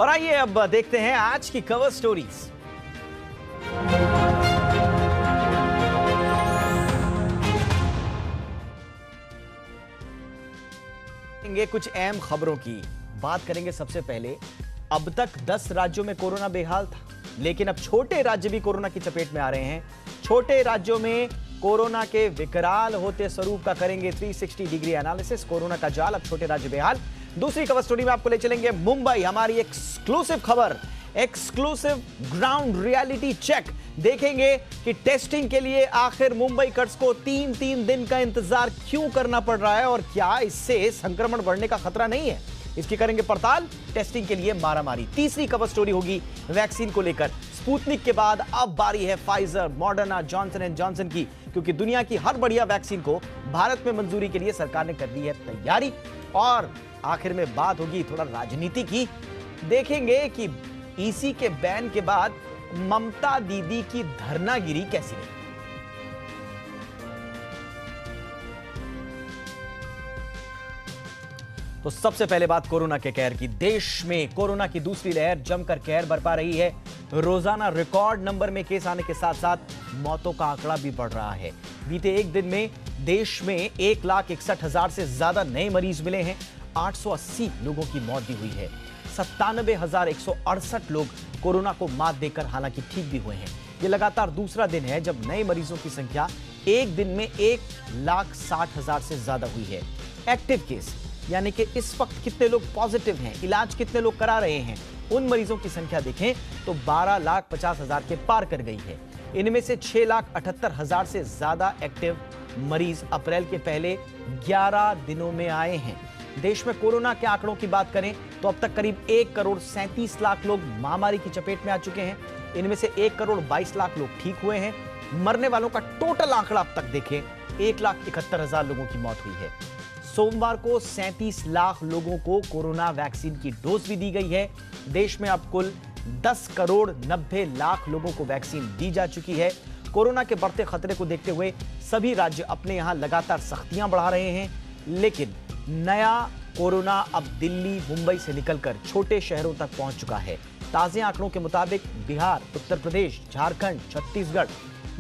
और आइए अब देखते हैं आज की कवर स्टोरीज। कुछ अहम खबरों की बात करेंगे। सबसे पहले, अब तक 10 राज्यों में कोरोना बेहाल था, लेकिन अब छोटे राज्य भी कोरोना की चपेट में आ रहे हैं। छोटे राज्यों में कोरोना के विकराल होते स्वरूप का करेंगे 360 डिग्री एनालिसिस। कोरोना का जाल, अब छोटे राज्य बेहाल। दूसरी कवर स्टोरी में आपको ले चलेंगे मुंबई, हमारी एक्सक्लूसिव खबर, एक्सक्लूसिव ग्राउंड रियलिटी चेक। देखेंगे कि टेस्टिंग के लिए आखिर मुंबईकर्स को 3-3 दिन का इंतजार क्यों करना पड़ रहा है और क्या इससे संक्रमण बढ़ने का खतरा नहीं है। इसकी करेंगे पड़ताल। टेस्टिंग के लिए मारामारी। तीसरी कवर स्टोरी होगी वैक्सीन को लेकर। स्पुतनिक के बाद अब बारी है Pfizer, Moderna, Johnson and Johnson की, क्योंकि दुनिया की हर बढ़िया वैक्सीन को भारत में मंजूरी के लिए सरकार ने कर दी है तैयारी। और आखिर में बात होगी थोड़ा राजनीति की। देखेंगे कि ईसी के बैन के बाद ममता दीदी की धरनागिरी कैसी रही। तो सबसे पहले बात कोरोना के कहर की। देश में कोरोना की दूसरी लहर जमकर कहर बरपा रही है। रोजाना रिकॉर्ड नंबर में केस आने के साथ साथ मौतों का आंकड़ा भी बढ़ रहा है। बीते एक दिन में देश में 1,61,000 से ज्यादा नए मरीज मिले हैं। 880 लोगों की मौत भी हुई है। 97,168 लोग कोरोना को मात देकर हालांकि ठीक भी हुए हैं। यह लगातार दूसरा दिन है जब नए मरीजों की संख्या एक दिन में 1,60,000 से ज्यादा हुई है। एक्टिव केस यानी कि इस वक्त कितने लोग पॉजिटिव हैं, इलाज कितने लोग करा रहे हैं, उन मरीजों की संख्या देखें तो 12,50,000 के पार कर गई है। इनमें से 6,78,000 से ज्यादा एक्टिव मरीज अप्रैल के पहले 11 दिनों में आए हैं। देश में कोरोना के आंकड़ों की बात करें तो अब तक करीब 1,37,00,000 लोग महामारी की चपेट में आ चुके हैं। इनमें से 1,22,00,000 लोग ठीक हुए हैं। मरने वालों का टोटल आंकड़ा अब तक देखें 1,71,000 लोगग की मौत हुई है। सोमवार को 37 लाख लोगों को कोरोना वैक्सीन की डोज भी दी गई है। देश में अब कुल 10,90,00,000 लोगों को वैक्सीन दी जा चुकी है। कोरोना के बढ़ते खतरे को देखते हुए सभी राज्य अपने यहां लगातार सख्तियां बढ़ा रहे हैं, लेकिन नया कोरोना अब दिल्ली, मुंबई से निकलकर छोटे शहरों तक पहुंच चुका है। ताजे आंकड़ों के मुताबिक बिहार, उत्तर प्रदेश, झारखंड, छत्तीसगढ़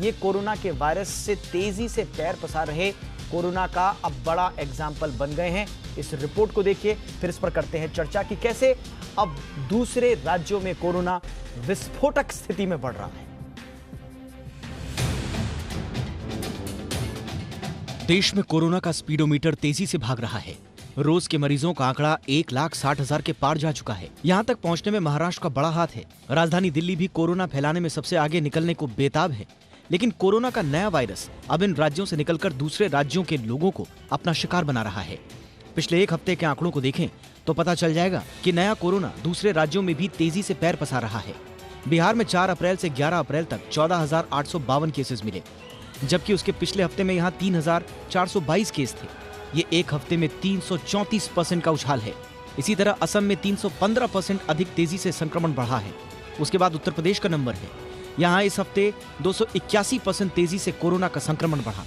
ये कोरोना के वायरस से तेजी से पैर पसार रहे कोरोना का अब बड़ा एग्जाम्पल बन गए हैं। इस रिपोर्ट को देखिए, फिर इस पर करते हैं चर्चा कि कैसे अब दूसरे राज्यों में कोरोना विस्फोटक स्थिति में बढ़ रहा है। देश में कोरोना का स्पीडोमीटर तेजी से भाग रहा है। रोज के मरीजों का आंकड़ा 1,60,000 के पार जा चुका है। यहाँ तक पहुँचने में महाराष्ट्र का बड़ा हाथ है। राजधानी दिल्ली भी कोरोना फैलाने में सबसे आगे निकलने को बेताब है। लेकिन कोरोना का नया वायरस अब इन राज्यों से निकलकर दूसरे राज्यों के लोगों को अपना शिकार बना रहा है। पिछले एक हफ्ते के आंकड़ों को देखें तो पता चल जाएगा कि नया कोरोना दूसरे राज्यों में भी तेजी से पैर पसार रहा है। बिहार में 4 अप्रैल से 11 अप्रैल तक 14,852 केसेस मिले, जबकि उसके पिछले हफ्ते में यहाँ 3,422 केस थे। ये एक हफ्ते में 334% का उछाल है। इसी तरह असम में 315% अधिक तेजी से संक्रमण बढ़ा है। उसके बाद उत्तर प्रदेश का नंबर है। यहाँ इस हफ्ते 281% तेजी से कोरोना का संक्रमण बढ़ा।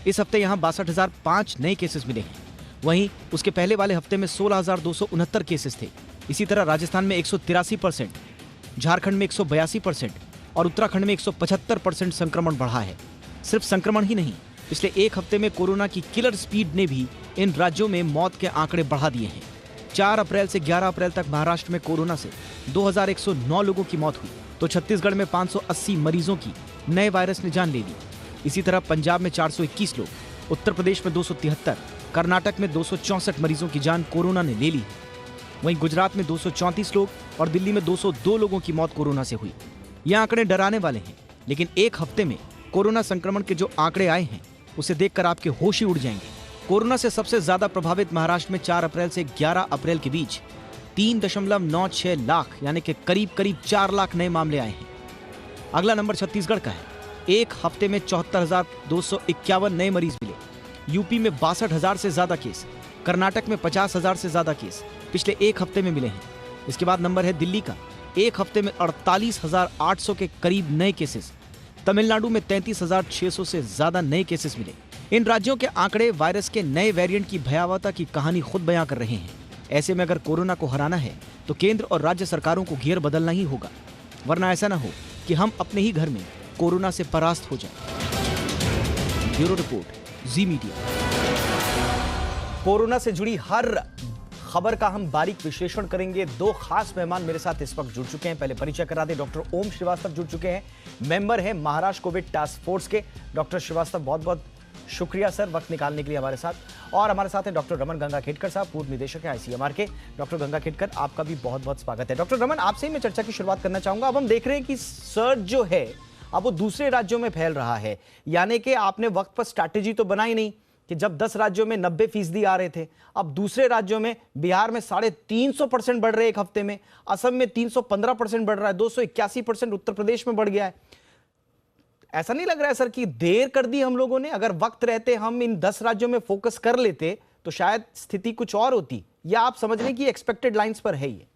इस हफ्ते यहाँ 62,005 नए केसेस मिले हैं। वहीं उसके पहले वाले हफ्ते में 16,269 केसेस थे। इसी तरह राजस्थान में 183%, झारखंड में 182% और उत्तराखंड में 175% संक्रमण बढ़ा है। सिर्फ संक्रमण ही नहीं, पिछले एक हफ्ते में कोरोना की किलर स्पीड ने भी इन राज्यों में मौत के आंकड़े बढ़ा दिए हैं। 4 अप्रैल से 11 अप्रैल तक महाराष्ट्र में कोरोना से 2,109 लोगों की मौत हुई, तो छत्तीसगढ़ में 580 मरीजों की नए वायरस ने जान ले ली। इसी तरह पंजाब में 421 लोग, उत्तर प्रदेश में 273, कर्नाटक में 264 मरीजों की जान कोरोना ने ले ली। वहीं गुजरात में 234 लोग और दिल्ली में 202 लोगों की मौत कोरोना से हुई। ये आंकड़े डराने वाले हैं, लेकिन एक हफ्ते में कोरोना संक्रमण के जो आंकड़े आए हैं उसे देखकर आपके होश ही उड़ जाएंगे। कोरोना से सबसे ज्यादा प्रभावित महाराष्ट्र में 4 अप्रैल से 11 अप्रैल के बीच 3.96 लाख यानी कि करीब 4 लाख नए मामले आए हैं। अगला नंबर छत्तीसगढ़ का है। एक हफ्ते में 74,251 नए मरीज मिले। यूपी में 62,000 से ज्यादा केस, कर्नाटक में 50,000 से ज्यादा केस पिछले एक हफ्ते में मिले हैं। इसके बाद नंबर है दिल्ली का। एक हफ्ते में 48,800 के करीब नए केसेस। तमिलनाडु में 33,600 से ज्यादा नए केसेस मिले। इन राज्यों के आंकड़े वायरस के नए वेरिएंट की भयावहता की कहानी खुद बयां कर रहे हैं। ऐसे में अगर कोरोना को हराना है तो केंद्र और राज्य सरकारों को गियर बदलना ही होगा, वरना ऐसा ना हो कि हम अपने ही घर में कोरोना से परास्त हो जाएं। ब्यूरो रिपोर्ट, जी मीडिया। कोरोना से जुड़ी हर खबर का हम बारीक विश्लेषण करेंगे। दो खास मेहमान मेरे साथ इस वक्त जुड़ चुके हैं। पहले परिचय करा दें, डॉक्टर ओम श्रीवास्तव जुड़ चुके हैं, मेंबर हैं महाराष्ट्र कोविड टास्क फोर्स के। डॉक्टर श्रीवास्तव, बहुत बहुत शुक्रिया सर वक्त निकालने के लिए हमारे साथ। और हमारे साथ हैं डॉक्टर रमन गंगाखेडकर साहब, पूर्व निदेशक हैं आईसीएमआर के। डॉक्टर गंगाखेडकर, आपका भी बहुत बहुत स्वागत है। डॉक्टर रमन, आपसे ही मैं चर्चा की शुरुआत करना चाहूंगा। अब हम देख रहे हैं कि सर्ज जो है अब वो दूसरे राज्यों में फैल रहा है, यानी कि आपने वक्त पर स्ट्रैटेजी तो बनाई नहीं कि जब 10 राज्यों में 90% आ रहे थे, अब दूसरे राज्यों में बिहार में 350% बढ़ रहे हैं एक हफ्ते में, असम में 315% बढ़ रहा है, 281% उत्तर प्रदेश में बढ़ गया है। ऐसा नहीं लग रहा है सर कि देर कर दी हम लोगों ने? अगर वक्त रहते हम इन 10 राज्यों में फोकस कर लेते तो शायद स्थिति कुछ और होती, या आप समझ रहे हैं कि एक्सपेक्टेड लाइंस पर है ये?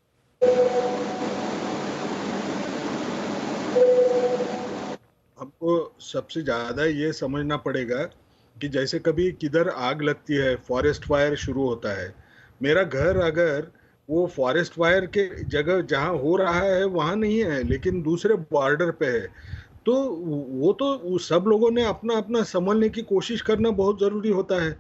हमको सबसे ज्यादा ये समझना पड़ेगा कि जैसे कभी किधर आग लगती है, फॉरेस्ट फायर शुरू होता है, मेरा घर अगर वो फॉरेस्ट फायर के जगह जहाँ हो रहा है वहाँ नहीं है लेकिन दूसरे बॉर्डर पे है, तो वो सब लोगों ने अपना अपना संभलने की कोशिश करना बहुत ज़रूरी होता है।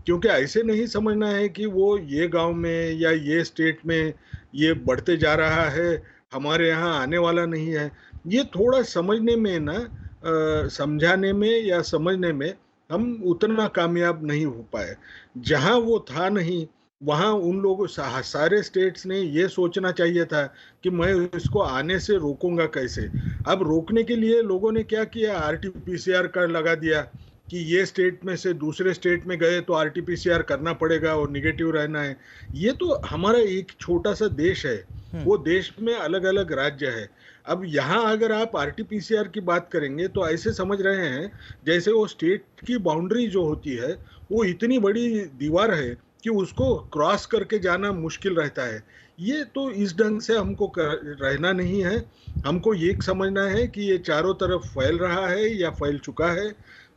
क्योंकि ऐसे नहीं समझना है कि वो ये गांव में या ये स्टेट में ये बढ़ते जा रहा है, हमारे यहाँ आने वाला नहीं है। ये थोड़ा समझने में ना, समझाने में या समझने में हम उतना कामयाब नहीं हो पाए। जहाँ वो था नहीं, वहाँ उन लोगों सारे स्टेट्स ने ये सोचना चाहिए था कि मैं इसको आने से रोकूंगा कैसे। अब रोकने के लिए लोगों ने क्या किया, आरटीपीसीआर कार्ड लगा दिया कि ये स्टेट में से दूसरे स्टेट में गए तो आरटीपीसीआर करना पड़ेगा और निगेटिव रहना है। ये तो हमारा एक छोटा सा देश है, वो देश में अलग अलग राज्य है। अब यहाँ अगर आप आरटीपीसीआर की बात करेंगे तो ऐसे समझ रहे हैं जैसे वो स्टेट की बाउंड्री जो होती है वो इतनी बड़ी दीवार है कि उसको क्रॉस करके जाना मुश्किल रहता है। ये तो इस ढंग से हमको रहना नहीं है। हमको ये समझना है कि ये चारों तरफ फैल रहा है या फैल चुका है।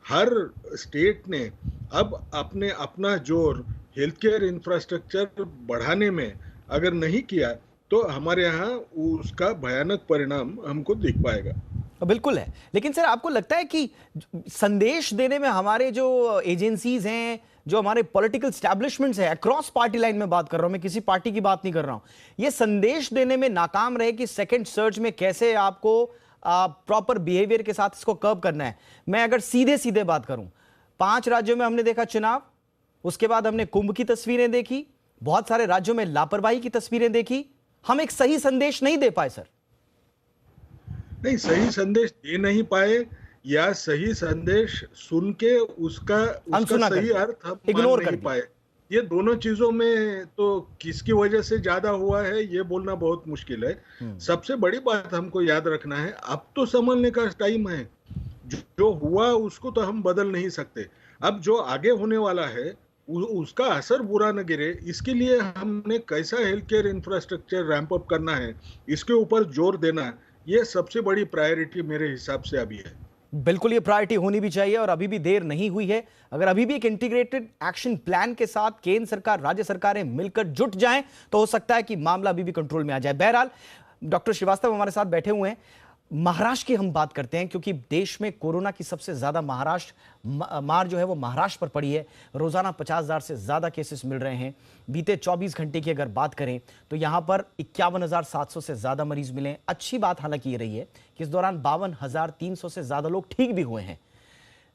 हर स्टेट ने अब अपना जोर हेल्थ केयर इंफ्रास्ट्रक्चर बढ़ाने में अगर नहीं किया तो हमारे यहाँ उसका भयानक परिणाम हमको दिख पाएगा। बिल्कुल है, लेकिन सर आपको लगता है कि संदेश देने में हमारे जो एजेंसीज हैं, जो हमारे पॉलिटिकल स्टैब्लिशमेंट्स है, अक्रॉस पार्टी लाइन में बात कर रहा हूं मैं, किसी पार्टी की बात नहीं कर रहा हूं, ये संदेश देने में नाकाम रहे कि सेकंड सर्ज में कैसे आपको प्रॉपर बिहेवियर के साथ इसको कर्व करना है? मैं अगर सीधे सीधे बात करूं, 5 राज्यों में हमने देखा चुनाव, उसके बाद हमने कुंभ की तस्वीरें देखी, बहुत सारे राज्यों में लापरवाही की तस्वीरें देखी, हम एक सही संदेश नहीं दे पाए सर। नहीं, सही संदेश दे नहीं पाए या सही संदेश सुन के उसका सही अर्थ हम इग्नोर मान नहीं पाए। ये दोनों चीजों में तो किसकी वजह से ज्यादा हुआ है ये बोलना बहुत मुश्किल है। सबसे बड़ी बात हमको याद रखना है, अब तो संभलने का टाइम है। जो हुआ उसको तो हम बदल नहीं सकते। अब जो आगे होने वाला है उसका असर बुरा न गिरे, इसके लिए हमने कैसा health care infrastructure ramp up करना है, इसके ऊपर जोर देना, ये सबसे बड़ी प्रायोरिटी मेरे हिसाब से अभी है। बिल्कुल, ये प्रायोरिटी होनी भी चाहिए और अभी भी देर नहीं हुई है। अगर अभी भी एक इंटीग्रेटेड एक्शन प्लान के साथ केंद्र सरकार, राज्य सरकारें मिलकर जुट जाएं तो हो सकता है कि मामला अभी भी कंट्रोल में आ जाए। बहरहाल, डॉक्टर श्रीवास्तव हमारे साथ बैठे हुए हैं। महाराष्ट्र की हम बात करते हैं क्योंकि देश में कोरोना की सबसे ज्यादा मार जो है वो महाराष्ट्र पर पड़ी है। रोजाना 50,000 से ज्यादा केसेस मिल रहे हैं। बीते 24 घंटे की अगर बात करें तो यहां पर 51,700 से ज्यादा मरीज मिले। अच्छी बात हालांकि ये रही है कि इस दौरान 52,300 से ज्यादा लोग ठीक भी हुए हैं।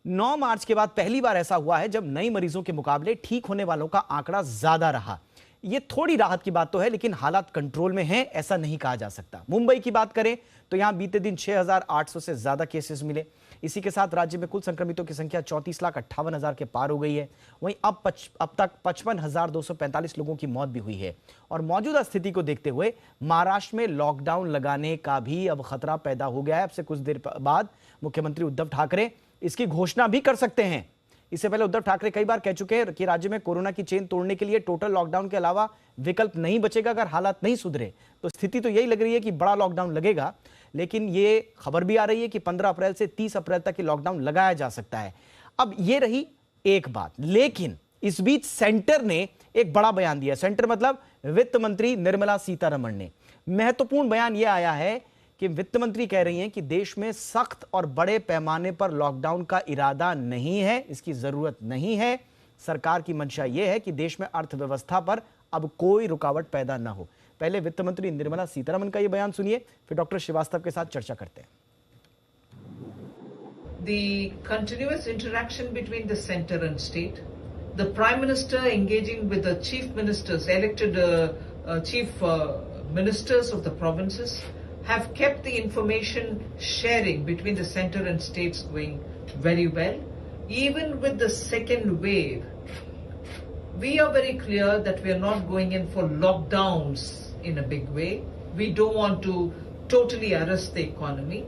9 मार्च के बाद पहली बार ऐसा हुआ है जब नए मरीजों के मुकाबले ठीक होने वालों का आंकड़ा ज्यादा रहा। ये थोड़ी राहत की बात तो है, लेकिन हालात कंट्रोल में हैं ऐसा नहीं कहा जा सकता। मुंबई की बात करें तो यहां बीते दिन 6,800 से ज्यादा केसेस मिले। इसी के साथ राज्य में कुल संक्रमितों की संख्या 34,58,000 के पार हो गई है। वहीं अब तक 55,245 लोगों की मौत भी हुई है। और मौजूदा स्थिति को देखते हुए महाराष्ट्र में लॉकडाउन लगाने का भी अब खतरा पैदा हो गया है। अब से कुछ देर बाद मुख्यमंत्री उद्धव ठाकरे इसकी घोषणा भी कर सकते हैं। इससे पहले उद्धव ठाकरे कई बार कह चुके हैं कि राज्य में कोरोना की चेन तोड़ने के लिए टोटल लॉकडाउन के अलावा विकल्प नहीं बचेगा। अगर हालात नहीं सुधरे तो स्थिति तो यही लग रही है कि बड़ा लॉकडाउन लगेगा, लेकिन ये खबर भी आ रही है कि 15 अप्रैल से 30 अप्रैल तक की लॉकडाउन लगाया जा सकता है। अब ये रही एक बात, लेकिन इस बीच सेंटर ने एक बड़ा बयान दिया। सेंटर मतलब वित्त मंत्री निर्मला सीतारमण ने। महत्वपूर्ण बयान यह आया है कि वित्त मंत्री कह रही हैं कि देश में सख्त और बड़े पैमाने पर लॉकडाउन का इरादा नहीं है, इसकी जरूरत नहीं है। सरकार की मंशा यह है कि देश में अर्थव्यवस्था पर अब कोई रुकावट पैदा ना हो। पहले वित्त मंत्री निर्मला सीतारमण का यह बयान सुनिए, फिर डॉक्टर श्रीवास्तव के साथ चर्चा करते हैं। The continuous interaction between the center and state, the Prime Minister engaging with the chief ministers, elected chief ministers of the provinces, have kept the information sharing between the center and states going very well. Even with the second wave, we are very clear that we are not going in for lockdowns in a big way. We don't want to totally arrest the economy.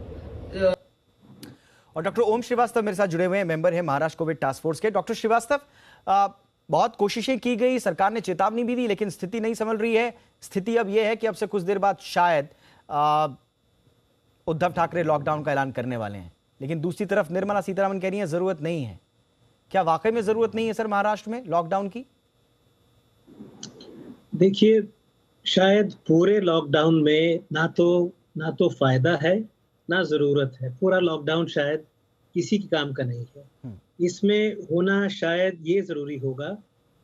और doctor ओम श्रीवास्तव मेरे साथ जुड़े हुए हैं, member है Maharashtra Covid task force के। Doctor Srivastava, बहुत कोशिशें की गई, सरकार ने चेतावनी भी दी, लेकिन स्थिति नहीं संभल रही है। स्थिति अब यह है कि अब से कुछ देर बाद शायद उद्धव ठाकरे लॉकडाउन का ऐलान करने वाले हैं, लेकिन दूसरी तरफ निर्मला सीतारमण कह रही है जरूरत नहीं है। क्या वाकई में जरूरत नहीं है सर महाराष्ट्र में लॉकडाउन की? देखिए, शायद पूरे लॉकडाउन में ना तो फायदा है ना जरूरत है। पूरा लॉकडाउन शायद किसी के काम का नहीं है। इसमें होना शायद ये जरूरी होगा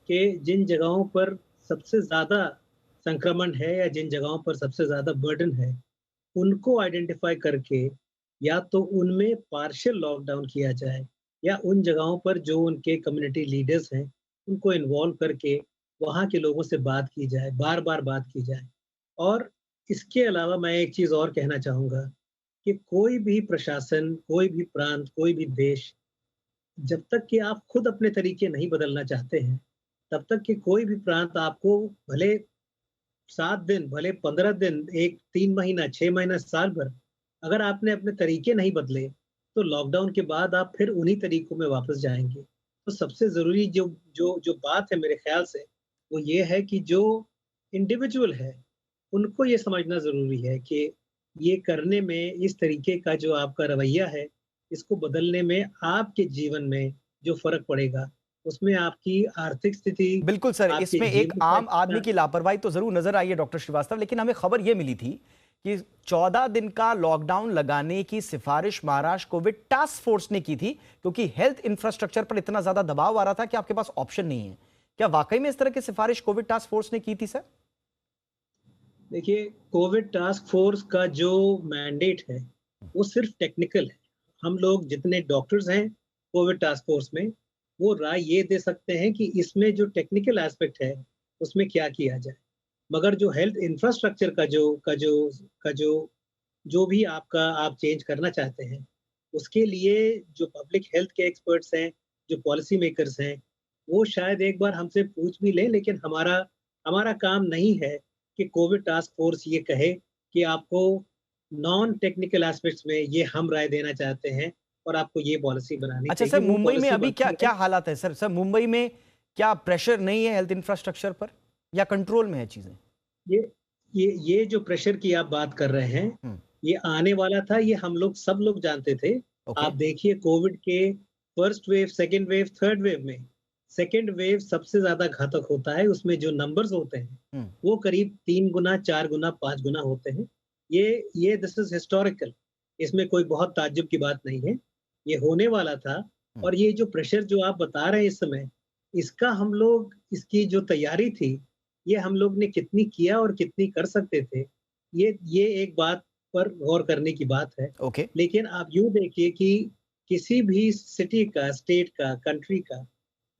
कि जिन जगहों पर सबसे ज्यादा संक्रमण है या जिन जगहों पर सबसे ज्यादा बर्डन है, उनको आइडेंटिफाई करके या तो उनमें पार्शियल लॉकडाउन किया जाए या उन जगहों पर जो उनके कम्युनिटी लीडर्स हैं उनको इन्वॉल्व करके वहाँ के लोगों से बात की जाए, बार बार बात की जाए। और इसके अलावा मैं एक चीज़ और कहना चाहूँगा कि कोई भी प्रशासन, कोई भी प्रांत, कोई भी देश, जब तक कि आप खुद अपने तरीके नहीं बदलना चाहते हैं, तब तक कि कोई भी प्रांत आपको भले 7 दिन, भले 15 दिन, 3 महीना, 6 महीना, साल भर, अगर आपने अपने तरीके नहीं बदले तो लॉकडाउन के बाद आप फिर उन्हीं तरीकों में वापस जाएंगे। तो सबसे ज़रूरी जो बात है मेरे ख्याल से वो ये है कि जो इंडिविजुअल है उनको ये समझना ज़रूरी है कि ये करने में, इस तरीके का जो आपका रवैया है, इसको बदलने में आपके जीवन में जो फर्क पड़ेगा उसमें आपकी आर्थिक स्थिति। बिल्कुल सर, इसमें एक आम आदमी की लापरवाही तो जरूर नजर आई है डॉक्टर श्रीवास्तव, लेकिन हमें खबर यह मिली थी कि 14 दिन का लॉकडाउन लगाने की सिफारिश महाराष्ट्र कोविड टास्क फोर्स ने की थी, क्योंकि हेल्थ इंफ्रास्ट्रक्चर पर इतना ज्यादा दबाव आ रहा था कि आपके पास ऑप्शन नहीं है। क्या वाकई में इस तरह की सिफारिश कोविड टास्क फोर्स ने की थी सर? देखिए, कोविड टास्क फोर्स का जो मैंडेट है वो सिर्फ टेक्निकल है। हम लोग जितने डॉक्टर्स हैं कोविड टास्क फोर्स में, वो राय ये दे सकते हैं कि इसमें जो टेक्निकल एस्पेक्ट है उसमें क्या किया जाए, मगर जो हेल्थ इंफ्रास्ट्रक्चर का जो भी आप चेंज करना चाहते हैं, उसके लिए जो पब्लिक हेल्थ के एक्सपर्ट्स हैं, जो पॉलिसी मेकर्स हैं, वो शायद एक बार हमसे पूछ भी लें। लेकिन हमारा काम नहीं है कि कोविड टास्क फोर्स ये कहे कि आपको नॉन टेक्निकल एस्पेक्ट्स में ये हम राय देना चाहते हैं और आपको ये पॉलिसी बनानी। अच्छा सर, मुंबई में अभी क्या हालात है सर? मुंबई में क्या प्रेशर नहीं है हेल्थ इंफ्रास्ट्रक्चर पर, या कंट्रोल में है चीजें? ये जो प्रेशर की आप बात कर रहे हैं, ये आने वाला था, ये हम लोग सब लोग जानते थे। आप देखिए, कोविड के first wave, second wave, third wave में सेकेंड वेव सबसे ज्यादा घातक होता है। उसमें जो नंबर्स होते हैं वो करीब 3 गुना, 4 गुना, 5 गुना होते हैं। ये दिस इज हिस्टोरिकल, इसमें कोई बहुत ताज्जुब की बात नहीं है, ये होने वाला था। और ये जो प्रेशर जो आप बता रहे हैं इस समय, इसकी जो तैयारी थी, ये हम लोग ने कितनी किया और कितनी कर सकते थे, ये एक बात पर गौर करने की बात है। लेकिन आप यूं देखिए कि किसी भी सिटी का, स्टेट का, कंट्री का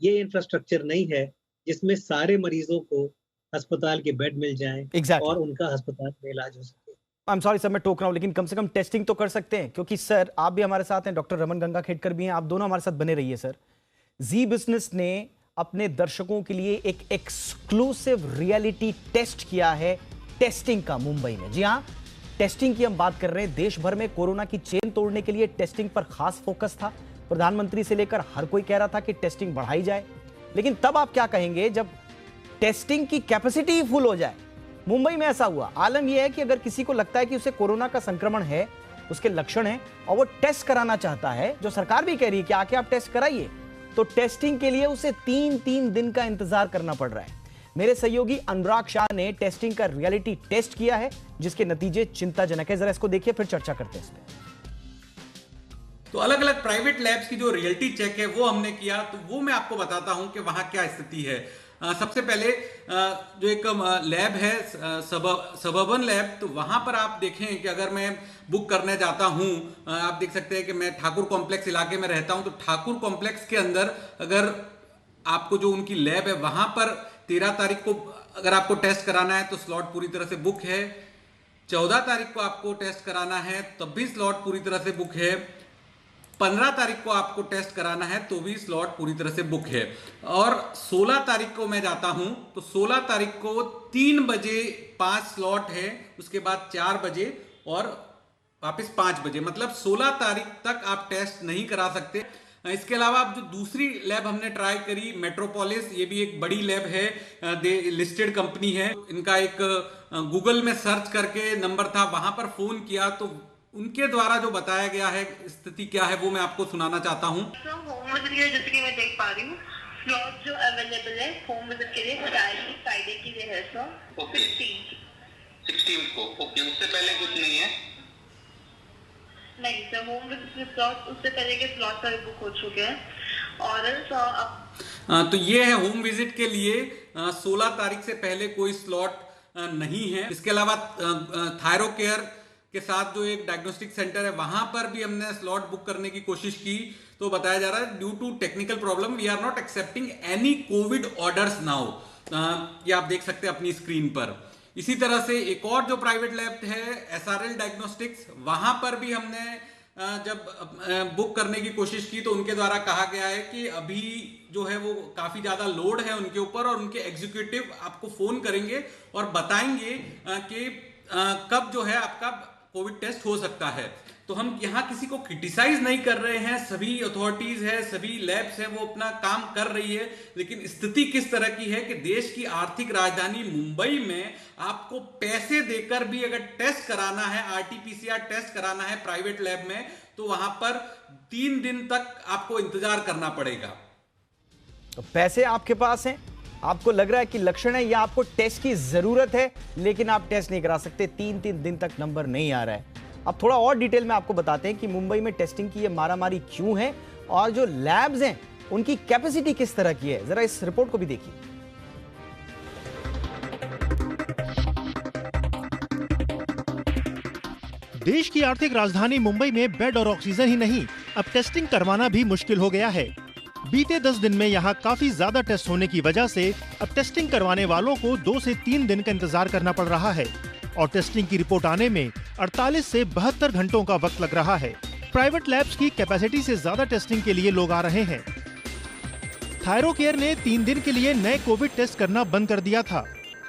ये इंफ्रास्ट्रक्चर नहीं है जिसमें सारे मरीजों को अस्पताल के बेड मिल जाएं और उनका अस्पताल में इलाज हो सके। आई एम सॉरी सर, मैं टोक रहा हूं, लेकिन कम से कम टेस्टिंग तो कर सकते हैं, क्योंकि सर आप भी हमारे साथ हैं, डॉक्टर रमन गंगाखेडकर भी हैं, आप दोनों हमारे साथ बने रहिए सर। जी बिजनेस ने अपने दर्शकों के लिए एक एक्सक्लूसिव रियलिटी टेस्ट किया है, टेस्टिंग का, मुंबई में। जी हाँ, टेस्टिंग की हम बात कर रहे हैं। देश भर में कोरोना की चेन तोड़ने के लिए टेस्टिंग पर खास फोकस था। प्रधानमंत्री से लेकर हर कोई कह रहा था कि टेस्टिंग बढ़ाई जाए, लेकिन तब आप क्या कहेंगे जब टेस्टिंग की कैपेसिटी फुल हो जाए? मुंबई में ऐसा हुआ। आलम यह है कि अगर किसी को लगता है कि उसे कोरोना का संक्रमण है, उसके लक्षण हैं, और वो टेस्ट कराना चाहता है, जो सरकार भी कह रही है कि आके आप टेस्ट कराइए, तो टेस्टिंग के लिए उसे 3 दिन का इंतजार करना पड़ रहा है। मेरे सहयोगी अनुराग शाह ने टेस्टिंग का रियलिटी टेस्ट किया है, जिसके नतीजे चिंताजनक है। जरा इसको देखिए, फिर चर्चा करते हैं इस पे। तो अलग अलग प्राइवेट लैब्स की जो रियलिटी चेक है वो हमने किया, तो वो मैं आपको बताता हूं कि वहां क्या स्थिति है। सबसे पहले जो एक लैब है सबर्बन लैब, तो वहां पर आप देखें कि अगर मैं बुक करने जाता हूं, आप देख सकते हैं कि मैं ठाकुर कॉम्प्लेक्स इलाके में रहता हूं, तो ठाकुर कॉम्प्लेक्स के अंदर अगर आपको जो उनकी लैब है वहां पर 13 तारीख को अगर आपको टेस्ट कराना है तो स्लॉट पूरी तरह से बुक है। 14 तारीख को आपको टेस्ट कराना है तब भी स्लॉट पूरी तरह से बुक है। 15 तारीख को आपको टेस्ट कराना है तो भी स्लॉट पूरी तरह से बुक है। और 16 तारीख को मैं जाता हूं तो 16 तारीख को 3 बजे 5 स्लॉट है, उसके बाद 4 बजे और वापस 5 बजे, मतलब 16 तारीख तक आप टेस्ट नहीं करा सकते। इसके अलावा अब जो दूसरी लैब हमने ट्राई करी मेट्रोपोलिस, ये भी एक बड़ी लैब है, लिस्टेड कंपनी है। इनका एक गूगल में सर्च करके नंबर था, वहां पर फोन किया तो उनके द्वारा जो बताया गया है स्थिति क्या है वो मैं आपको सुनाना चाहता हूँ। होम विजिट के लिए जैसे कि मैं देख पा रही हूँ स्लॉट जो अवेलेबल है होम विजिट के लिए फ्राइडे के लिए है सर, 16 को। ओके, उससे पहले कुछ नहीं है? नहीं सर, होम विजिट के स्लॉट उससे पहले के स्लॉट सारे बुक हो चुके हैं। और तो ये है होम विजिट के लिए 16 तारीख से पहले कोई स्लॉट नहीं है। इसके अलावा थायरो केयर के साथ जो एक डायग्नोस्टिक सेंटर है वहां पर भी हमने स्लॉट बुक करने की कोशिश की तो बताया जा रहा है due to technical problem we are not accepting any COVID orders now. ये आप देख सकते हैं अपनी स्क्रीन पर। इसी तरह से एक और जो प्राइवेट लैब है SRL डायग्नोस्टिक्स, वहां पर भी हमने जब बुक करने की कोशिश की तो उनके द्वारा कहा गया है कि अभी जो है वो काफी ज्यादा लोड है उनके ऊपर और उनके एग्जीक्यूटिव आपको फोन करेंगे और बताएंगे कि कब जो है आपका कोविड टेस्ट हो सकता है। तो हम यहाँ किसी को क्रिटिसाइज नहीं कर रहे हैं, सभी अथॉरिटीज है, सभी लैब्स है, वो अपना काम कर रही है, लेकिन स्थिति किस तरह की है कि देश की आर्थिक राजधानी मुंबई में आपको पैसे देकर भी अगर टेस्ट कराना है, RT-PCR टेस्ट कराना है प्राइवेट लैब में, तो वहां पर 3 दिन तक आपको इंतजार करना पड़ेगा। तो पैसे आपके पास हैं, आपको लग रहा है कि लक्षण है या आपको टेस्ट की जरूरत है, लेकिन आप टेस्ट नहीं करा सकते, 3-3 दिन तक नंबर नहीं आ रहा है। अब थोड़ा और डिटेल में आपको बताते हैं कि मुंबई में टेस्टिंग की ये मारामारी क्यों है और जो लैब्स हैं उनकी कैपेसिटी किस तरह की है। जरा इस रिपोर्ट को भी देखिए। देश की आर्थिक राजधानी मुंबई में बेड और ऑक्सीजन ही नहीं, अब टेस्टिंग करवाना भी मुश्किल हो गया है। बीते 10 दिन में यहाँ काफी ज्यादा टेस्ट होने की वजह से अब टेस्टिंग करवाने वालों को 2 से 3 दिन का इंतजार करना पड़ रहा है और टेस्टिंग की रिपोर्ट आने में 48 से 72 घंटों का वक्त लग रहा है। प्राइवेट लैब्स की कैपेसिटी से ज्यादा टेस्टिंग के लिए लोग आ रहे हैं। थायरो केयर ने 3 दिन के लिए नए कोविड टेस्ट करना बंद कर दिया था।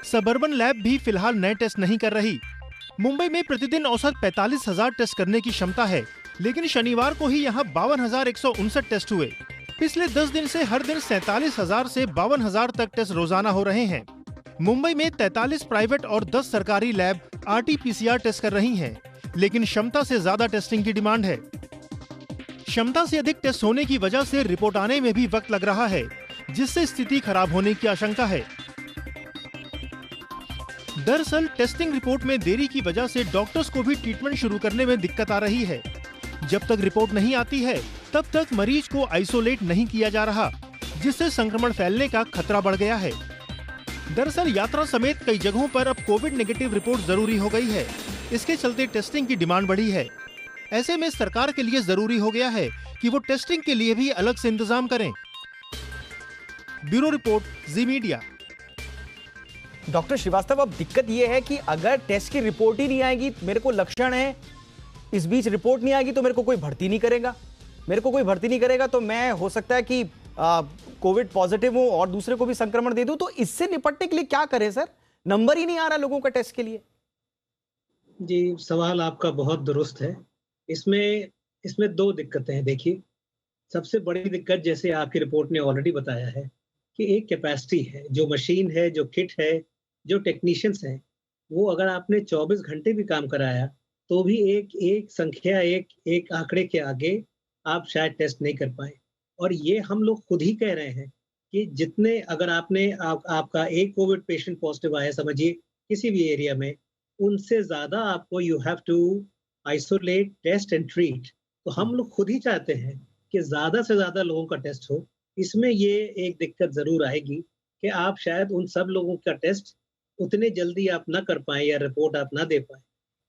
सबर्बन लैब भी फिलहाल नए टेस्ट नहीं कर रही। मुंबई में प्रतिदिन औसत 45,000 टेस्ट करने की क्षमता है, लेकिन शनिवार को ही यहाँ 52,159 टेस्ट हुए। पिछले 10 दिन से हर दिन 47,000 से 52,000 तक टेस्ट रोजाना हो रहे हैं। मुंबई में 43 प्राइवेट और 10 सरकारी लैब RT-PCR टेस्ट कर रही हैं, लेकिन क्षमता से ज्यादा टेस्टिंग की डिमांड है। क्षमता से अधिक टेस्ट होने की वजह से रिपोर्ट आने में भी वक्त लग रहा है, जिससे स्थिति खराब होने की आशंका है। दरअसल टेस्टिंग रिपोर्ट में देरी की वजह से डॉक्टर्स को भी ट्रीटमेंट शुरू करने में दिक्कत आ रही है। जब तक रिपोर्ट नहीं आती है तब तक मरीज को आइसोलेट नहीं किया जा रहा, जिससे संक्रमण फैलने का खतरा बढ़ गया है। दरअसल यात्रा समेत कई जगहों पर अब कोविड नेगेटिव रिपोर्ट जरूरी हो गई है। इसके चलते टेस्टिंग की डिमांड बढ़ी है। ऐसे में सरकार के लिए जरूरी हो गया है कि वो टेस्टिंग के लिए भी अलग से इंतजाम करें। ब्यूरो रिपोर्ट, जी मीडिया। डॉक्टर श्रीवास्तव, अब दिक्कत यह है कि अगर टेस्ट की रिपोर्ट ही नहीं आएगी, मेरे को लक्षण है, इस बीच रिपोर्ट नहीं आएगी तो मेरे को कोई भर्ती नहीं करेगा, तो मैं हो सकता है कि कोविड पॉजिटिव हूं और दूसरे को भी संक्रमण दे दूं। तो इससे निपटने के लिए क्या करें सर? नंबर ही नहीं आ रहा लोगों का टेस्ट के लिए। जी, सवाल आपका बहुत दुरुस्त है। इसमें 2 दिक्कतें हैं। देखिए, सबसे बड़ी दिक्कत, जैसे आपकी रिपोर्ट ने ऑलरेडी बताया है, कि एक कैपेसिटी है, जो मशीन है, जो किट है, जो टेक्नीशियंस हैं, वो अगर आपने 24 घंटे भी काम कराया तो भी एक संख्या, एक आंकड़े के आगे आप शायद टेस्ट नहीं कर पाए। और ये हम लोग खुद ही कह रहे हैं कि जितने अगर आपका एक कोविड पेशेंट पॉजिटिव आया समझिए किसी भी एरिया में, उनसे ज़्यादा आपको you have to isolate, test and treat. तो हम लोग खुद ही चाहते हैं कि ज़्यादा से ज़्यादा लोगों का टेस्ट हो। इसमें ये एक दिक्कत ज़रूर आएगी कि आप शायद उन सब लोगों का टेस्ट उतने जल्दी आप ना कर पाएँ या रिपोर्ट आप ना दे पाएँ।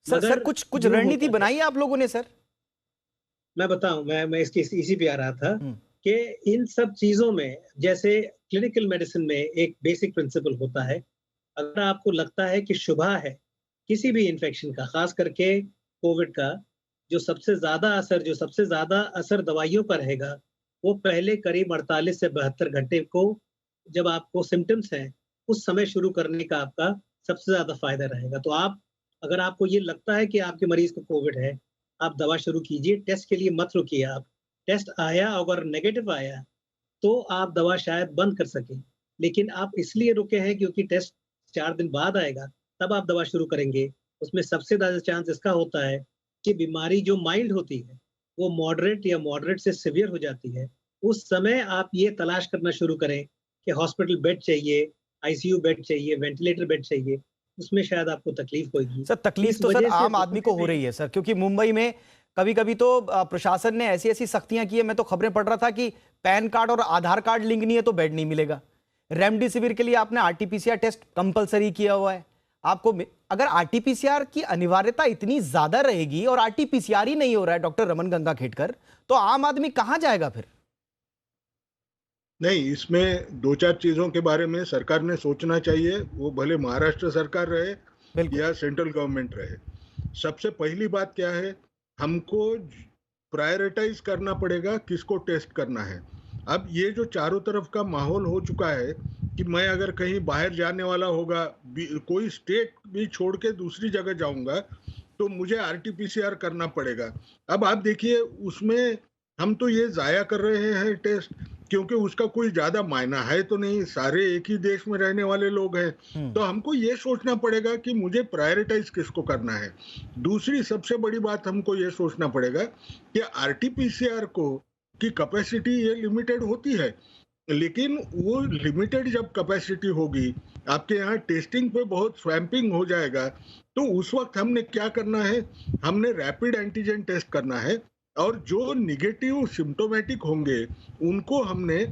सर कुछ रणनीति बनाई है आप लोगों ने सर? मैं बताऊं, मैं इसकी इसी पे आ रहा था कि इन सब चीजों में, जैसे क्लिनिकल मेडिसिन में एक बेसिक प्रिंसिपल होता है, अगर आपको लगता है कि शुबह है किसी भी इन्फेक्शन का, खास करके कोविड का, जो सबसे ज्यादा असर दवाइयों का रहेगा, वो पहले करीब 48 से 72 घंटे को, जब आपको सिम्टम्स हैं उस समय शुरू करने का आपका सबसे ज्यादा फायदा रहेगा। तो अगर आपको ये लगता है कि आपके मरीज को कोविड है, आप दवा शुरू कीजिए, टेस्ट के लिए मत रुकिए। आप टेस्ट आया, अगर नेगेटिव आया तो आप दवा शायद बंद कर सकें, लेकिन आप इसलिए रुके हैं क्योंकि टेस्ट 4 दिन बाद आएगा, तब आप दवा शुरू करेंगे। उसमें सबसे ज्यादा चांस इसका होता है कि बीमारी जो माइल्ड होती है वो मॉडरेट से सीवियर हो जाती है। उस समय आप ये तलाश करना शुरू करें कि हॉस्पिटल बेड चाहिए, आईसीयू बेड चाहिए, वेंटिलेटर बेड चाहिए। उसमें शायद आपको तकलीफ होगी। सर तकलीफ तो सर आम आदमी को हो रही है सर, क्योंकि मुंबई में कभी-कभी तो प्रशासन ने ऐसी सख्तियां की है। मैं तो खबरें पढ़ रहा था कि पैन कार्ड और आधार कार्ड लिंक नहीं है तो बेड नहीं मिलेगा। रेमडेसिविर के लिए आपने आरटीपीसीआर टेस्ट कंपलसरी किया हुआ है। आपको अगर आरटीपीसीआर की अनिवार्यता इतनी ज्यादा रहेगी और आरटीपीसीआर ही नहीं हो रहा है डॉक्टर रमन गंगाखेडकर, तो आम आदमी कहां जाएगा फिर? नहीं, इसमें 2-4 चीजों के बारे में सरकार ने सोचना चाहिए, वो भले महाराष्ट्र सरकार रहे या सेंट्रल गवर्नमेंट रहे। सबसे पहली बात क्या है, हमको प्रायोरिटाइज करना पड़ेगा किसको टेस्ट करना है। अब ये जो चारों तरफ का माहौल हो चुका है कि मैं अगर कहीं बाहर जाने वाला होगा, कोई स्टेट भी छोड़ के दूसरी जगह जाऊंगा तो मुझे आरटीपीसीआर करना पड़ेगा। अब आप देखिए, उसमें हम तो ये जाया कर रहे हैं टेस्ट, क्योंकि उसका कोई ज्यादा मायना है तो नहीं, सारे एक ही देश में रहने वाले लोग हैं। तो हमको ये सोचना पड़ेगा कि मुझे प्रायोरिटाइज किसको करना है। दूसरी सबसे बड़ी बात हमको ये सोचना पड़ेगा कि आरटीपीसीआर की कैपेसिटी ये लिमिटेड होती है, लेकिन वो लिमिटेड जब कैपेसिटी होगी, आपके यहाँ टेस्टिंग पे बहुत स्वैम्पिंग हो जाएगा, तो उस वक्त हमने क्या करना है, हमने रैपिड एंटीजन टेस्ट करना है, और जो निगेटिव सिम्टोमेटिक होंगे उनको हमने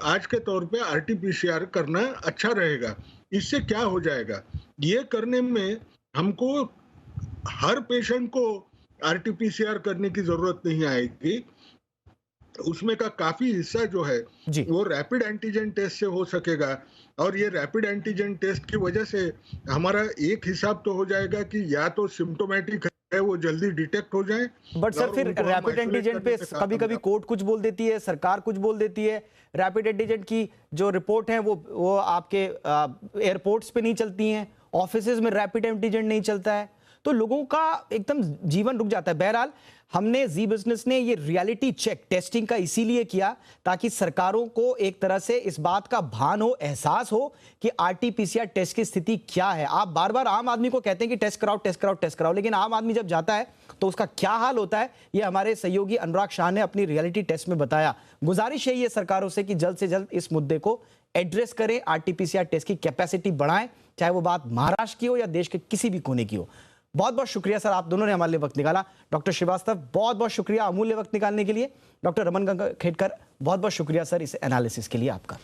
आज के तौर पे आरटीपीसीआर करना अच्छा रहेगा। इससे क्या हो जाएगा, ये करने में हमको हर पेशेंट को आरटीपीसीआर करने की जरूरत नहीं आएगी। उसमें का काफी हिस्सा जो है वो रैपिड एंटीजन टेस्ट से हो सकेगा, और ये रैपिड एंटीजन टेस्ट की वजह से हमारा एक हिसाब तो हो जाएगा कि या तो सिम्टोमेटिक है वो जल्दी डिटेक्ट हो जाए। बट सर फिर रैपिड एंटीजन पे कभी-कभी कोर्ट कुछ बोल देती है, सरकार कुछ बोल देती है। रैपिड एंटीजन की जो रिपोर्ट है वो आपके एयरपोर्ट्स पे नहीं चलती हैं, ऑफिसेज में रैपिड एंटीजन नहीं चलता है, तो लोगों का एकदम जीवन रुक जाता है। बहरहाल हमने जी बिजनेस ने ये रियलिटी चेक टेस्टिंग का इसीलिए किया ताकि सरकारों को एक तरह से इस बात का भान हो, एहसास हो कि आरटीपीसीआर टेस्ट की स्थिति क्या है। आप बार बार आम आदमी को कहते हैं कि टेस्ट कराओ टेस्ट कराओ टेस्ट कराओ, लेकिन आम आदमी जब जाता है तो उसका क्या हाल होता है, ये हमारे सहयोगी अनुराग शाह ने अपनी रियलिटी टेस्ट में बताया। गुजारिश यही है सरकारों से कि जल्द से जल्द इस मुद्दे को एड्रेस करें, आरटीपीसीआर टेस्ट की कैपेसिटी बढ़ाएं, चाहे वो बात महाराष्ट्र की हो या देश के किसी भी कोने की हो। बहुत बहुत शुक्रिया सर, आप दोनों ने हमारे लिए वक्त निकाला। डॉक्टर श्रीवास्तव, बहुत बहुत शुक्रिया अमूल्य वक्त निकालने के लिए। डॉक्टर रमन गंगाखेडकर, बहुत बहुत शुक्रिया सर इस एनालिसिस के लिए आपका।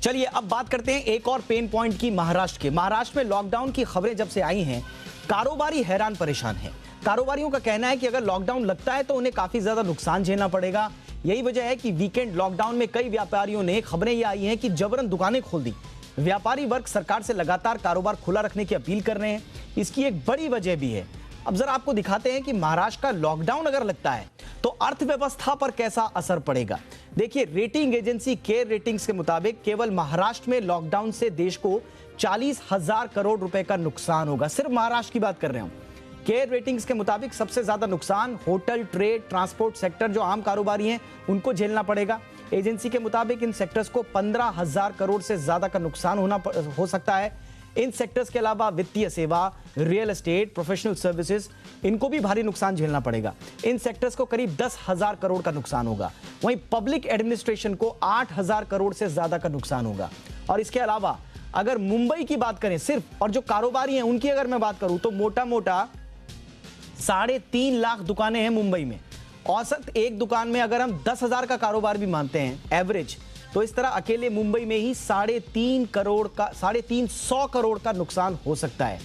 चलिए अब बात करते हैं एक और पेन पॉइंट की, महाराष्ट्र के। महाराष्ट्र में लॉकडाउन की खबरें जब से आई हैं, कारोबारी हैरान परेशान हैं। कारोबारियों का कहना है कि अगर लॉकडाउन लगता है तो उन्हें काफी ज्यादा नुकसान झेलना पड़ेगा। यही वजह है कि वीकेंड लॉकडाउन में कई व्यापारियों ने, खबरें ये आई हैं कि जबरन दुकानें खोल दी। व्यापारी वर्ग सरकार से लगातार कारोबार खुला रखने की अपील कर रहे हैं। इसकी एक बड़ी वजह भी है। अब जरा आपको दिखाते हैं कि महाराष्ट्र का लॉकडाउन अगर लगता है तो अर्थव्यवस्था पर कैसा असर पड़ेगा। देखिए, रेटिंग एजेंसी केयर रेटिंग्स के मुताबिक केवल महाराष्ट्र में लॉकडाउन से देश को 40,000 करोड़ रुपए का नुकसान होगा। सिर्फ महाराष्ट्र की बात कर रहे हूं। केयर रेटिंग्स के मुताबिक सबसे ज्यादा नुकसान होटल, ट्रेड, ट्रांसपोर्ट सेक्टर, जो आम कारोबारी हैं, उनको झेलना पड़ेगा। एजेंसी के मुताबिक इन सेक्टर्स को 15,000 करोड़ से ज्यादा का नुकसान हो सकता है। इन सेक्टर्स के अलावा वित्तीय सेवा, रियल एस्टेट, प्रोफेशनल सर्विसेज, इनको भी भारी नुकसान झेलना पड़ेगा। इन सेक्टर्स को करीब 10,000 करोड़ का नुकसान होगा। वहीं पब्लिक एडमिनिस्ट्रेशन को 8,000 करोड़ से ज्यादा का नुकसान होगा। और इसके अलावा अगर मुंबई की बात करें सिर्फ, और जो कारोबारी हैं उनकी अगर मैं बात करूं, तो मोटा मोटा 3.5 लाख दुकानें हैं मुंबई में। औसत एक दुकान में अगर हम 10,000 का कारोबार भी मानते हैं एवरेज, तो इस तरह अकेले मुंबई में ही 350 करोड़ का नुकसान हो सकता है।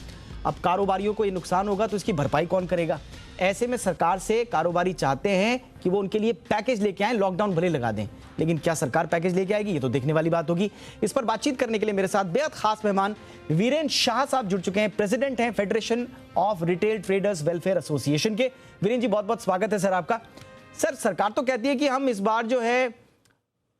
अब कारोबारियों को ये नुकसान होगा तो इसकी भरपाई कौन करेगा? ऐसे में सरकार से कारोबारी चाहते हैं कि वो उनके लिए पैकेज लेके आए, लॉकडाउन भले लगा दें, लेकिन क्या सरकार पैकेज लेके आएगी, ये तो देखने वाली बात होगी। इस पर बातचीत करने के लिए मेरे साथ बेहद खास मेहमान वीरेंद्र शाह साहब जुड़ चुके हैं, प्रेसिडेंट हैं federation of retail traders welfare association के। वीरेंद्र जी, बहुत बहुत स्वागत है सर आपका। सर, सरकार तो कहती है कि हम इस बार जो है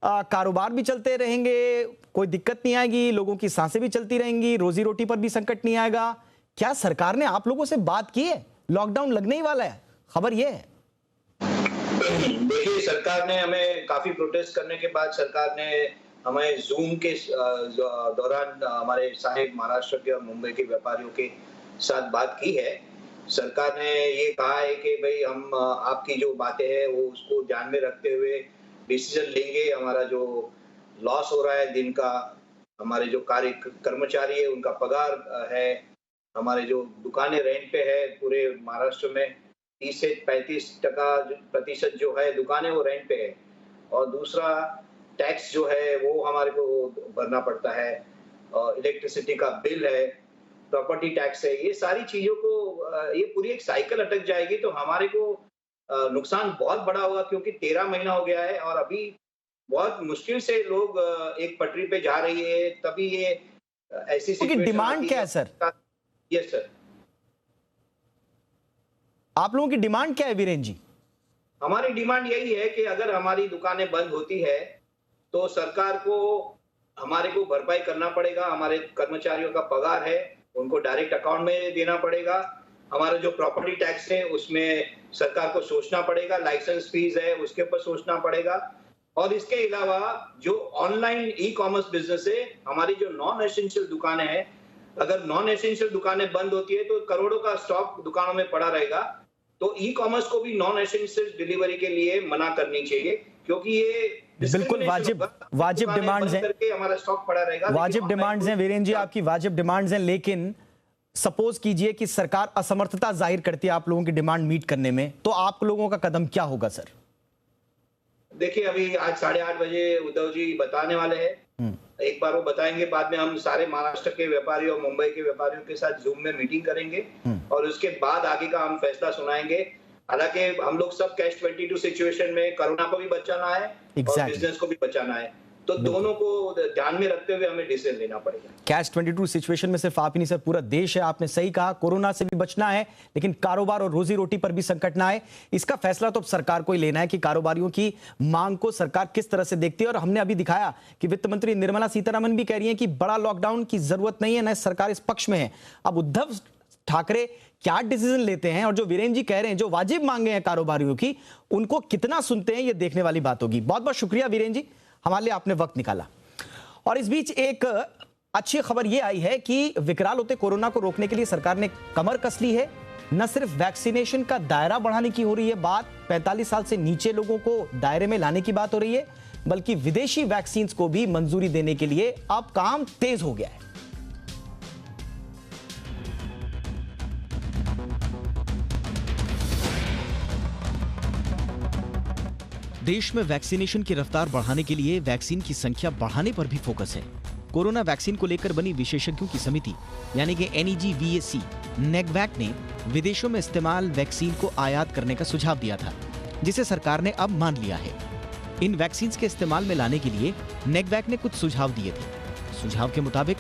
कारोबार भी चलते रहेंगे, कोई दिक्कत नहीं आएगी, लोगों की सांसें भी चलती रहेंगी, रोजी रोटी पर भी संकट नहीं आएगा। क्या सरकार ने आप लोगों से बात की है? लॉकडाउन लगने ही वाला है, खबर ये है। देखिए, सरकार ने हमें काफी प्रोटेस्ट करने के बाद सरकार ने हमें जूम के दौरान हमारे सारे महाराष्ट्र के और मुंबई के व्यापारियों के साथ बात की है। सरकार ने ये कहा है कि भाई हम आपकी जो बातें हैं वो उसको ध्यान में रखते हुए डिसीजन लेंगे। हमारा जो लॉस हो रहा है दिन का, हमारे जो कर्मचारी है उनका पगार है, हमारे जो दुकानें रेंट पे है पूरे महाराष्ट्र में 30 से 35% जो है दुकानें वो रेंट पे है, और दूसरा टैक्स जो है वो हमारे को भरना पड़ता है, इलेक्ट्रिसिटी का बिल है, प्रॉपर्टी टैक्स है। ये सारी चीजों को ये पूरी एक साइकिल अटक जाएगी तो हमारे को नुकसान बहुत बड़ा होगा, क्योंकि 13 महीना हो गया है और अभी बहुत मुश्किल से लोग एक पटरी पे जा रही है। तभी ये ऐसी सिचुएशन। डिमांड क्या है सर? Yes sir. आप लोगों की डिमांड क्या है वीरेंद्र जी? हमारी डिमांड यही है कि अगर हमारी दुकानें बंद होती है तो सरकार को हमारे को भरपाई करना पड़ेगा। हमारे कर्मचारियों का पगार है उनको डायरेक्ट अकाउंट में देना पड़ेगा। हमारा जो प्रॉपर्टी टैक्स है उसमें सरकार को सोचना पड़ेगा, लाइसेंस फीस है उसके ऊपर सोचना पड़ेगा। और इसके अलावा जो ऑनलाइन ई कॉमर्स बिजनेस है, हमारी जो नॉन एसेंशियल दुकानें हैं, अगर नॉन एसेंशियल दुकानें बंद होती है तो करोड़ों का स्टॉक दुकानों में पड़ा रहेगा। तो ई कॉमर्स को भी नॉन एसेंशियल डिलीवरी के लिए मना करनी चाहिए, क्योंकि ये बिल्कुल वाजिब डिमांड्स हैं। हमारा स्टॉक पड़ा रहेगा। वाजिब डिमांड्स हैं वीरेंद्र जी, आपकी वाजिब डिमांड्स हैं, लेकिन सपोज कीजिए कि सरकार असमर्थता जाहिर करती है आप लोगों की डिमांड मीट करने में, तो आप लोगों का कदम क्या होगा सर? देखिए, अभी आज 8:30 बजे उद्धव जी बताने वाले हैं। एक बार वो बताएंगे, बाद में हम सारे महाराष्ट्र के व्यापारियों और मुंबई के व्यापारियों के साथ जूम में मीटिंग करेंगे और उसके बाद आगे का हम फैसला सुनाएंगे। हालांकि हम लोग सब कैश 22 सिचुएशन में कोरोना को भी बचाना है और बिजनेस को भी बचाना है, तो दोनों को ध्यान में रखते हुए हमें डिसीजन लेना पड़ेगा। कैश 22 सिचुएशन में सिर्फ आप ही नहीं सर, पूरा देश है। आपने सही कहा, कोरोना से भी बचना है लेकिन कारोबार और रोजी रोटी पर भी संकट ना आए। इसका फैसला तो सरकार को ही लेना है कि कारोबारियों की मांग को सरकार किस तरह से देखती है। और हमने अभी दिखाया कि वित्त मंत्री निर्मला सीतारमण भी कह रही है कि बड़ा लॉकडाउन की जरूरत नहीं है, न सरकार इस पक्ष में है। अब उद्धव ठाकरे क्या डिसीजन लेते हैं और जो वीरेंद्र जी कह रहे हैं, जो वाजिब मांगे हैं कारोबारियों की, उनको कितना सुनते हैं, ये देखने वाली बात होगी। बहुत बहुत शुक्रिया वीरेंद्र जी, हमारे लिए आपने वक्त निकाला। और इस बीच एक अच्छी खबर यह आई है कि विकराल होते कोरोना को रोकने के लिए सरकार ने कमर कस ली है। न सिर्फ वैक्सीनेशन का दायरा बढ़ाने की हो रही है बात, 45 साल से नीचे लोगों को दायरे में लाने की बात हो रही है, बल्कि विदेशी वैक्सीन को भी मंजूरी देने के लिए अब काम तेज हो गया है। देश में वैक्सीनेशन की रफ्तार बढ़ाने के लिए वैक्सीन की संख्या बढ़ाने पर भी फोकस है। कोरोना वैक्सीन को लेकर बनी विशेषज्ञों की समिति यानी कि NEGVAC नेगवैक ने विदेशों में इस्तेमाल वैक्सीन को आयात करने का सुझाव दिया था, जिसे सरकार ने अब मान लिया है। इन वैक्सीन के इस्तेमाल में लाने के लिए नेगवैक ने कुछ सुझाव दिए थे। सुझाव के मुताबिक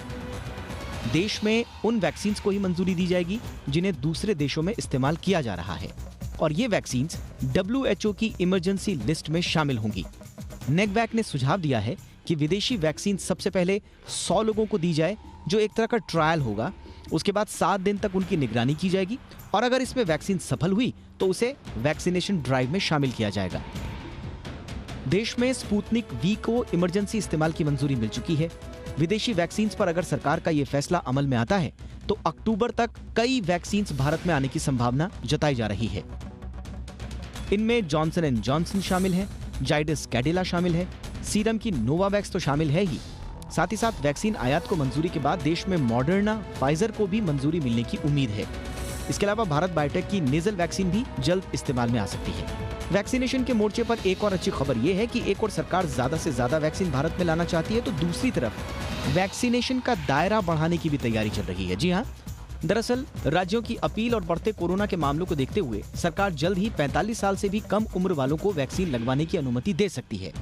देश में उन वैक्सीन को ही मंजूरी दी जाएगी जिन्हें दूसरे देशों में इस्तेमाल किया जा रहा है, और ये वैक्सीन WHO की इमरजेंसी लिस्ट में शामिल होंगी। नेगवैक ने सुझाव दिया है कि विदेशी वैक्सीन सबसे पहले 100 लोगों को दी जाए, जो एक तरह का ट्रायल होगा। उसके बाद 7 दिन तक उनकी निगरानी की जाएगी और अगर इसमें वैक्सीन सफल हुई तो उसे वैक्सीनेशन ड्राइव में शामिल किया जाएगा। देश में स्पुतनिक V को इमरजेंसी इस्तेमाल की मंजूरी मिल चुकी है। विदेशी वैक्सीन पर अगर सरकार का ये फैसला अमल में आता है तो अक्टूबर तक कई वैक्सीन भारत में आने की संभावना जताई जा रही है। इनमें जॉनसन एंड जॉनसन शामिल है, जाइडस कैडिला शामिल है, सीरम की नोवावैक्स तो शामिल है ही। साथ ही साथ वैक्सीन आयात को मंजूरी के बाद देश में मॉडर्ना, फाइजर को भी मंजूरी मिलने की उम्मीद है। इसके अलावा भारत बायोटेक की नेजल वैक्सीन भी जल्द इस्तेमाल में आ सकती है। वैक्सीनेशन के मोर्चे पर एक और अच्छी खबर यह है कि एक और सरकार ज्यादा से ज्यादा वैक्सीन भारत में लाना चाहती है, तो दूसरी तरफ वैक्सीनेशन का दायरा बढ़ाने की भी तैयारी चल रही है। जी हाँ, दरअसल राज्यों की अपील और बढ़ते कोरोना के मामलों को देखते हुए सरकार जल्द ही 45 साल से भी कम उम्र वालों को वैक्सीन लगवाने की अनुमति दे सकती है।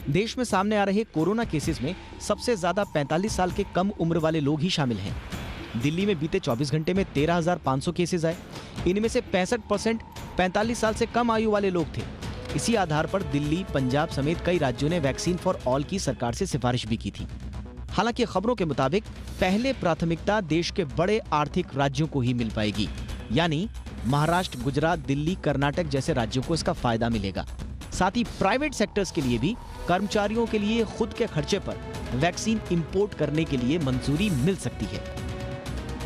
देश में सामने आ रहे कोरोना केसेस में सबसे ज्यादा 45 साल के कम उम्र वाले लोग ही शामिल हैं। दिल्ली में बीते 24 घंटे में 13,500 केसेस आए। इनमें से 65% 45 साल से कम आयु वाले लोग थे। इसी आधार पर दिल्ली, पंजाब समेत कई राज्यों ने वैक्सीन फॉर ऑल की सरकार से सिफारिश भी की थी। हालांकि खबरों के मुताबिक पहले प्राथमिकता देश के बड़े आर्थिक राज्यों को ही मिल पाएगी, यानी महाराष्ट्र, गुजरात, दिल्ली, कर्नाटक जैसे राज्यों को इसका फायदा मिलेगा। साथ ही प्राइवेट सेक्टर्स के लिए भी कर्मचारियों के लिए खुद के खर्चे पर वैक्सीन इंपोर्ट करने के लिए मंजूरी मिल सकती है।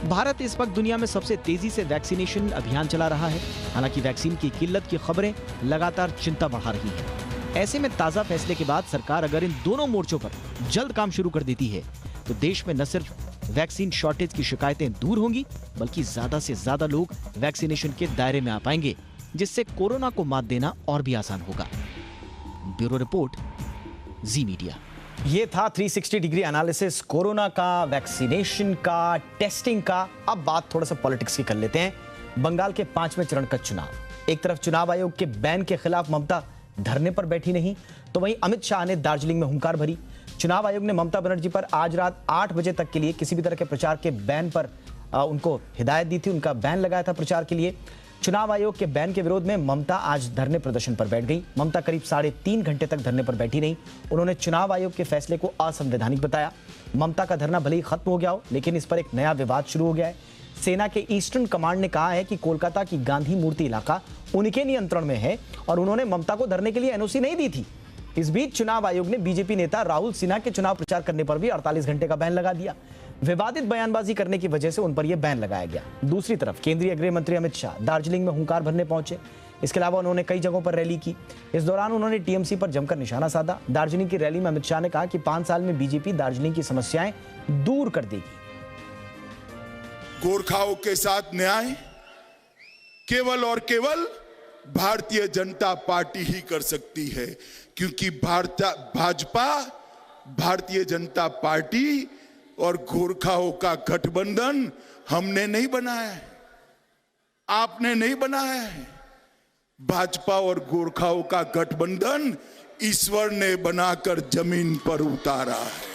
भारत इस वक्त दुनिया में सबसे तेजी से वैक्सीनेशन अभियान चला रहा है। हालांकि वैक्सीन की किल्लत की खबरें लगातार चिंता बढ़ा रही हैं। ऐसे में ताजा फैसले के बाद सरकार अगर इन दोनों मोर्चों पर जल्द काम शुरू कर देती है तो देश में न सिर्फ वैक्सीन शॉर्टेज की शिकायतें दूर होंगी, बल्कि ज्यादा से ज्यादा लोग वैक्सीनेशन के दायरे में आ पाएंगे, जिससे कोरोना को मात देना और भी आसान होगा। ब्यूरो रिपोर्ट, जी मीडिया। ये था 360 डिग्री एनालिसिस कोरोना का, वैक्सीनेशन का, टेस्टिंग का। अब बात थोड़ा सा पॉलिटिक्स की कर लेते हैं। बंगाल के 5वें चरण का चुनाव। एक तरफ चुनाव आयोग के बैन के खिलाफ ममता धरने पर बैठी नहीं, तो वहीं अमित शाह ने दार्जिलिंग में हुंकार भरी। चुनाव आयोग ने ममता बनर्जी पर आज रात 8 बजे तक के लिए किसी भी तरह के प्रचार के बैन पर उनको हिदायत दी थी, उनका बैन लगाया था प्रचार के लिए। चुनाव आयोग के बैन के विरोध में ममता आज धरने प्रदर्शन पर बैठ गई। ममता करीब 3.5 घंटे तक धरने पर बैठी रही। उन्होंने चुनाव आयोग के फैसले को असंवैधानिक बताया। ममता का धरना भले ही खत्म हो गया हो, लेकिन इस पर एक नया विवाद शुरू हो गया है। सेना के ईस्टर्न कमांड ने कहा है कि कोलकाता की गांधी मूर्ति इलाका उनके नियंत्रण में है और उन्होंने ममता को धरने के लिए एनओसी नहीं दी थी। इस बीच चुनाव आयोग ने बीजेपी नेता राहुल सिन्हा के चुनाव प्रचार करने पर भी 48 घंटे का बैन लगा दिया। विवादित बयानबाजी करने की वजह से उन पर यह बैन लगाया गया। दूसरी तरफ केंद्रीय गृह मंत्री अमित शाह दार्जिलिंग में हुंकार भरने पहुंचे। इसके अलावा उन्होंने कई जगहों पर रैली की। इस दौरान उन्होंने टीएमसी पर जमकर निशाना साधा। दार्जिलिंग की रैली में अमित शाह ने कहा कि 5 साल में बीजेपी दार्जिलिंग की समस्याएं दूर कर देगी। गोरखाओं के साथ न्याय केवल और केवल भारतीय जनता पार्टी ही कर सकती है, क्योंकि भाजपा, भारतीय जनता पार्टी और गोरखाओं का गठबंधन हमने नहीं बनाया है, आपने नहीं बनाया है। भाजपा और गोरखाओं का गठबंधन ईश्वर ने बनाकर जमीन पर उतारा है।